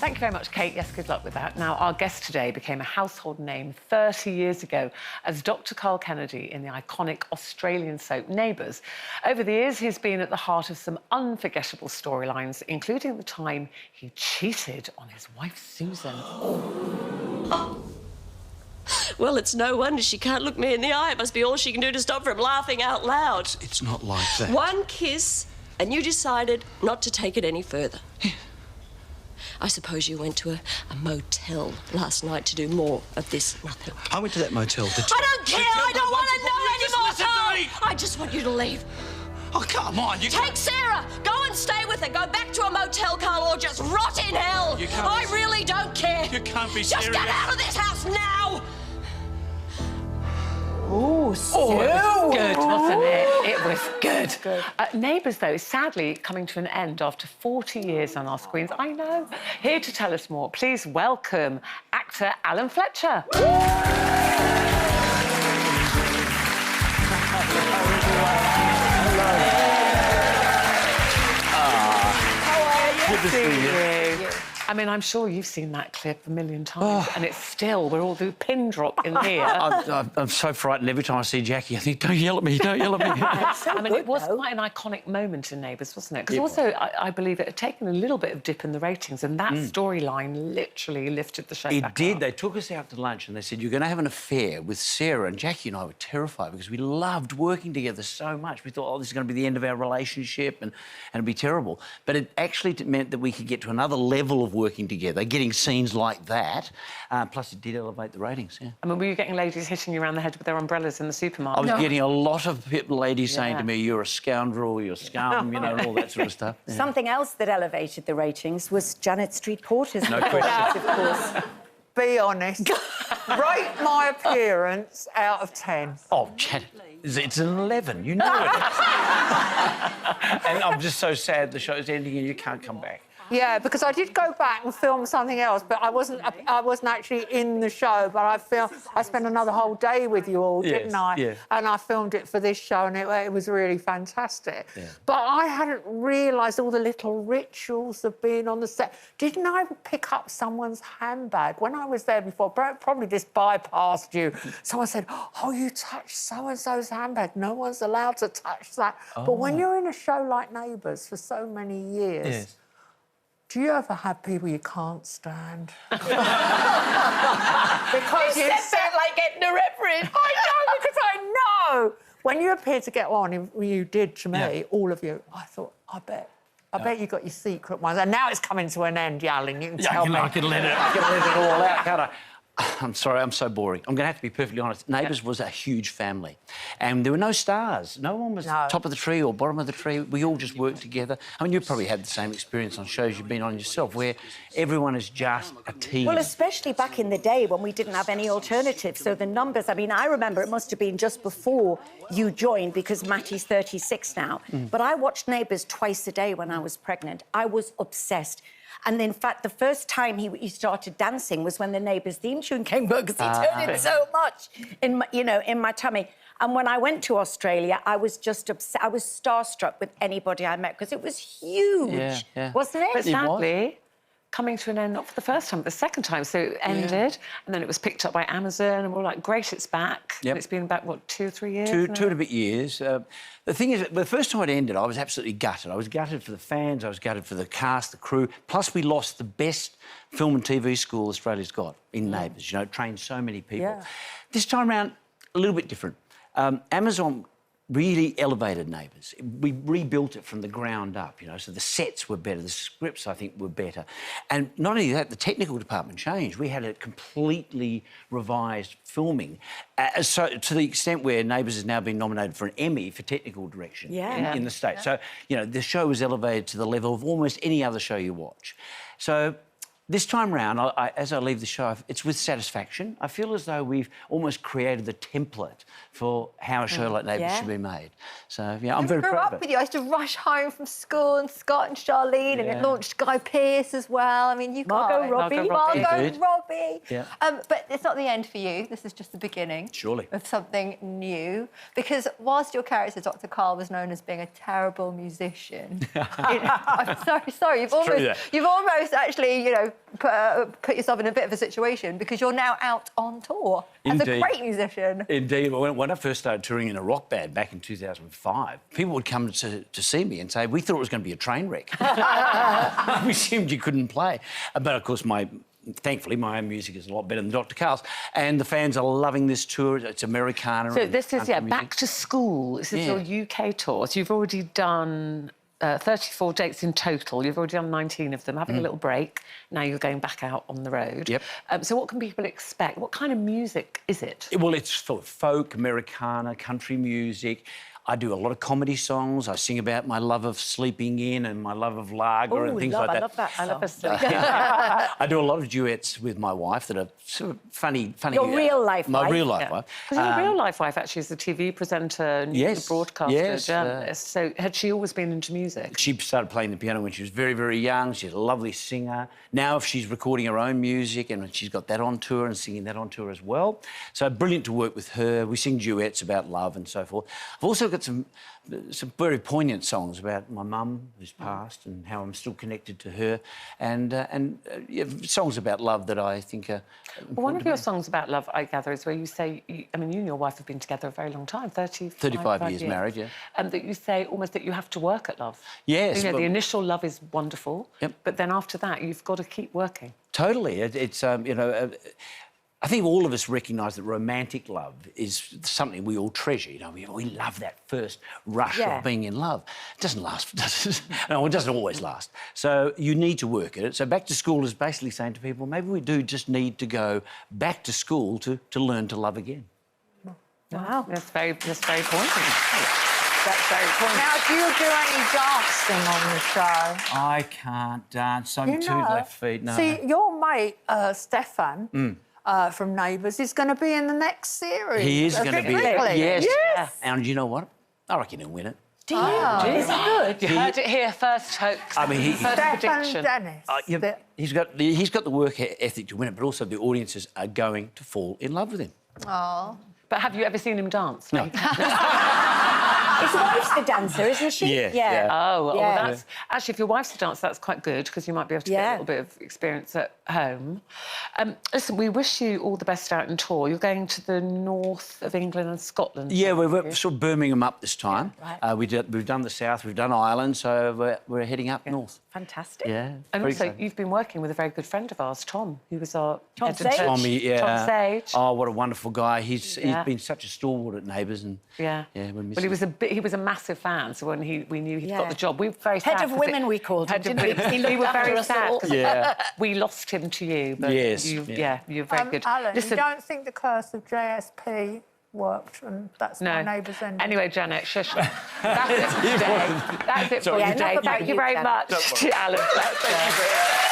Thank you very much, Kate. Yes, good luck with that. Now, our guest today became a household name 30 years ago as Dr. Carl Kennedy in the iconic Australian soap Neighbours. Over the years, he's been at the heart of some unforgettable storylines, including the time he cheated on his wife, Susan. Well, it's no wonder she can't look me in the eye. It must be all she can do to stop from laughing out loud. It's not like that. One kiss, and you decided not to take it any further. Yeah. I suppose you went to a motel last night to do more of this nothing. I went to that motel. I don't care! I don't want to know anymore, Carl! I just want you to leave. Oh, come on, you Take Sarah! Go and stay with her. Go back to a motel, Carl, or just rot in hell. You can't I really don't care. You can't be just serious. Get out of this house now! Oh, it was good, wasn't it? It was good. Neighbours, though, is sadly coming to an end after 40 years on our screens. I know. Here to tell us more, please welcome actor Alan Fletcher. Good to see you. I mean, I'm sure you've seen that clip a million times, and it's still, we're all the pin drop in here. I'm so frightened every time I see Jackie. I think, don't yell at me, don't yell at me. I mean, it was quite an iconic moment in Neighbours, wasn't it? Because also, I believe it had taken a little bit of dip in the ratings, and that storyline literally lifted the show back It did. up. They took us out to lunch and they said, you're going to have an affair with Sarah. And Jackie and I were terrified because we loved working together so much. We thought, oh, this is going to be the end of our relationship and it'd be terrible. But it actually meant that we could get to another level of working together, getting scenes like that. Plus, it did elevate the ratings, yeah. I mean, were you getting ladies hitting you around the head with their umbrellas in the supermarket? I was getting a lot of ladies saying to me, you're a scoundrel, you're scum, you know, and all that sort of stuff. Yeah. Something else that elevated the ratings was Janet Street Porter's No question. of course. Be honest. Rate my appearance out of 10. Oh, Janet, it's an 11, you know it. And I'm just so sad the show's ending and you can't come back. Yeah, because I did go back and film something else, but I wasn't actually in the show, but I spent another whole day with you all, didn't I? Yeah. And I filmed it for this show, and it was really fantastic. Yeah. But I hadn't realised all the little rituals of being on the set. Didn't I pick up someone's handbag when I was there before? Probably just bypassed you. Someone said, oh, you touched so-and-so's handbag. No one's allowed to touch that. Oh. But when you're in a show like Neighbours for so many years... Yes. Do you ever have people you can't stand? Because You said that like getting a reference. I know, because I know. When you appeared to get on, you did to me, all of you, I thought, I bet you got your secret ones. And now it's coming to an end, Alan, you can tell me. I can let it all out, can't I? I'm sorry, I'm so boring. I'm going to have to be perfectly honest. Neighbours was a huge family. And there were no stars. No one was top of the tree or bottom of the tree. We all just worked together. I mean, you probably had the same experience on shows you've been on yourself, where everyone is just a team. Well, especially back in the day when we didn't have any alternatives. So the numbers, I mean, I remember it must have been just before you joined, because Mattie's 36 now. But I watched Neighbours twice a day when I was pregnant. I was obsessed. And in fact, the first time he started dancing was when the Neighbours theme tune came on, because he turned it so much in my, in my tummy. And when I went to Australia, I was just obsessed. I was starstruck with anybody I met, because it was huge, wasn't it? But sadly, coming to an end, not for the first time, but the second time. So it ended, and then it was picked up by Amazon, and we're like, great, it's back. Yep. And it's been back, what, 2 or 3 years? Two and a bit years. The thing is, the first time it ended, I was absolutely gutted. I was gutted for the fans, I was gutted for the cast, the crew. Plus, we lost the best film and TV school Australia's got in Neighbours. You know, it trained so many people. Yeah. This time round, a little bit different. Amazon really elevated Neighbours. We rebuilt it from the ground up, you know, so the sets were better, the scripts, I think, were better. And not only that, the technical department changed. We had a completely revised filming, so to the extent where Neighbours has now been nominated for an Emmy for technical direction in the States. So, you know, the show was elevated to the level of almost any other show you watch. So this time round, as I leave the show, it's with satisfaction. I feel as though we've almost created the template for how a show like Neighbours should be made. So, yeah, I'm very proud of it. I grew up with you. I used to rush home from school, and Scott and Charlene, and it launched Guy Pearce as well. I mean, you Margot Robbie. Margot Robbie. Yeah. But it's not the end for you. This is just the beginning. Surely. Of something new. Because whilst your character, Dr. Carl, was known as being a terrible musician, I'm sorry, you've almost actually, put yourself in a bit of a situation because you're now out on tour as a Indeed. great musician. Indeed. When I first started touring in a rock band back in 2005, people would come to see me and say, we thought it was going to be a train wreck. We assumed you couldn't play. But, of course, thankfully, my own music is a lot better than Dr. Carl's, and the fans are loving this tour. It's Americana. So this is, country music. Back to School. This is your UK tour. So you've already done 34 dates in total. You've already done 19 of them, having a little break. Now you're going back out on the road. Yep. So what can people expect? What kind of music is it? Well, it's sort of folk, Americana, country music. I do a lot of comedy songs. I sing about my love of sleeping in and my love of lager and things like that. I love that. I love a song. I do a lot of duets with my wife that are sort of funny. Your real life my wife? real life wife. Because your real life wife actually is a TV presenter, Yes, broadcaster, yes, journalist. So had she always been into music? She started playing the piano when she was very, very young. She's a lovely singer. Now she's recording her own music and she's got that on tour and singing that on tour as well. So brilliant to work with her. We sing duets about love and so forth. I've also got some very poignant songs about my mum who's passed and how I'm still connected to her, and yeah, songs about love that I think are important. Well, one of to your me. songs about love, I gather, is where you say, you and your wife have been together a very long time, 35 years married, yeah. And that you say almost that you have to work at love. Yes, You know, well- the initial love is wonderful, Yep. but then after that, you've got to keep working. Totally. It's I think all of us recognise that romantic love is something we all treasure. You know, we love that first rush of being in love. It doesn't last. No, it doesn't always last. So you need to work at it. So Back to School is basically saying to people, maybe we do just need to go back to school to learn to love again. Wow. That's very poignant. That's very poignant. Now, do you do any dancing on the show? I can't dance. I'm two left feet. No. See, your mate, Stefan, from Neighbours, is going to be in the next series. He is going to be. Really? Yes. Yes. And you know what? I reckon he'll win it. Do you? Is it good? You heard it here first, folks. I mean, first Stefan prediction. Dennis. Yeah, he's got the work ethic to win it, but also the audiences are going to fall in love with him. Oh. But have you ever seen him dance? No. His wife's the dancer, isn't she? Yeah. Oh, well, Yeah. that's... Actually, if your wife's a dancer, that's quite good, because you might be able to get a little bit of experience at home. Listen, we wish you all the best out on tour. You're going to the north of England and Scotland. Yeah, we're sort of Birmingham up this time. Yeah, right. We've done the south, we've done Ireland, so we're heading up north. Fantastic. Yeah. And very also, exciting. you've been working with a very good friend of ours, Tom, who was our Tom editor. Sage? Tommy, yeah. Tom Sage. Oh, what a wonderful guy. He's Yeah. been such a stalwart at Neighbours, and Yeah. we miss Well, him. he was a massive fan, so when we knew he'd got Yeah. the job, we were very Head sad. of 'cause women, we called him, Head of didn't we? women. He We looked were after very us sad all. 'cause Yeah. we lost him to you, but Yes, you're yeah. very good. Alan, Listen, you don't think the curse of JSP worked, and that's no. my Neighbours ending? Anyway, Janet, shush. That's it for today. That's it for Yeah, today. enough about Thank you you, very Jan. much to Alan Fletcher.